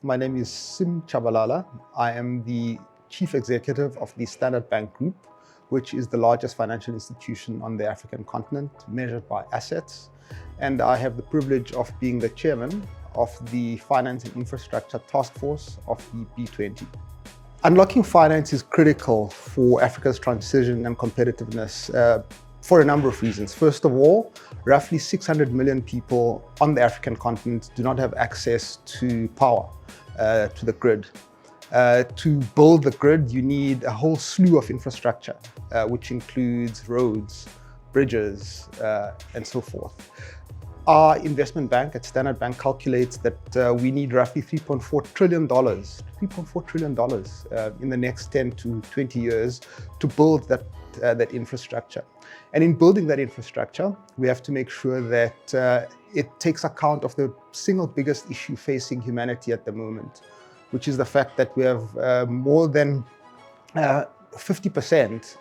My name is Tshabalala. I am the Chief Executive of the Standard Bank Group, which is the largest financial institution on the African continent, measured by assets. And I have the privilege of being the chairman of the Finance and Infrastructure Task Force of the B20. Unlocking finance is critical for Africa's transition and competitiveness for a number of reasons. First of all, roughly 600 million people on the African continent do not have access to power, to the grid. To build the grid, you need a whole slew of infrastructure, which includes roads, bridges, and so forth. Our investment bank at Standard Bank calculates that we need roughly $3.4 trillion in the next 10 to 20 years to build that infrastructure. And in building that infrastructure, we have to make sure that it takes account of the single biggest issue facing humanity at the moment, which is the fact that we have more than 50%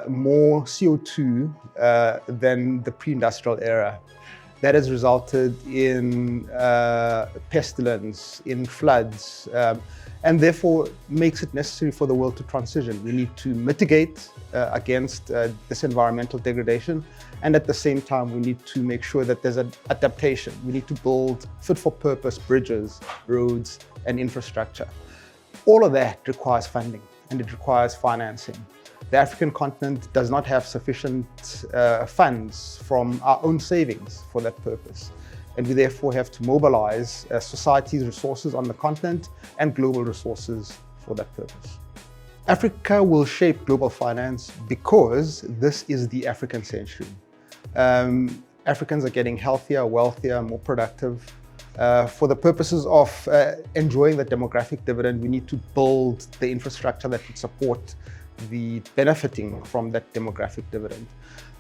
more CO2 than the pre-industrial era. That has resulted in pestilence, in floods, and therefore makes it necessary for the world to transition. We need to mitigate against this environmental degradation, and at the same time, we need to make sure that there's an adaptation. We need to build fit-for-purpose bridges, roads, and infrastructure. All of that requires funding, and it requires financing. The African continent does not have sufficient funds from our own savings for that purpose. And we therefore have to mobilize society's resources on the continent and global resources for that purpose. Africa will shape global finance because this is the African century. Africans are getting healthier, wealthier, more productive. For the purposes of enjoying the demographic dividend, we need to build the infrastructure that would support the benefiting from that demographic dividend.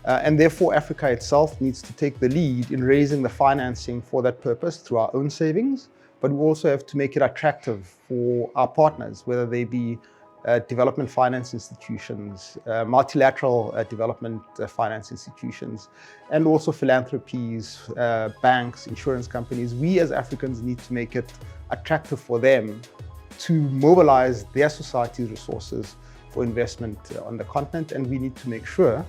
And therefore, Africa itself needs to take the lead in raising the financing for that purpose through our own savings, but we also have to make it attractive for our partners, whether they be development finance institutions, multilateral development finance institutions, and also philanthropies, banks, insurance companies. We as Africans need to make it attractive for them to mobilize their society's resources for investment on the continent, and we need to make sure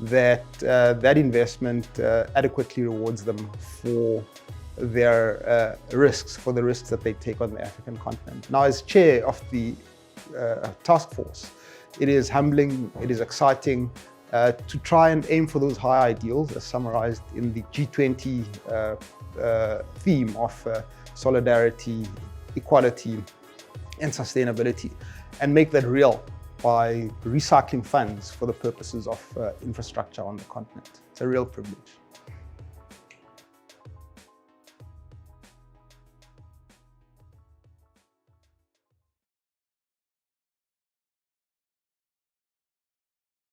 that that investment adequately rewards them for their risks, for the risks that they take on the African continent. Now, as chair of the task force, it is humbling, it is exciting to try and aim for those high ideals as summarized in the G20 theme of solidarity, equality, and sustainability, and make that real by recycling funds for the purposes of infrastructure on the continent. It's a real privilege.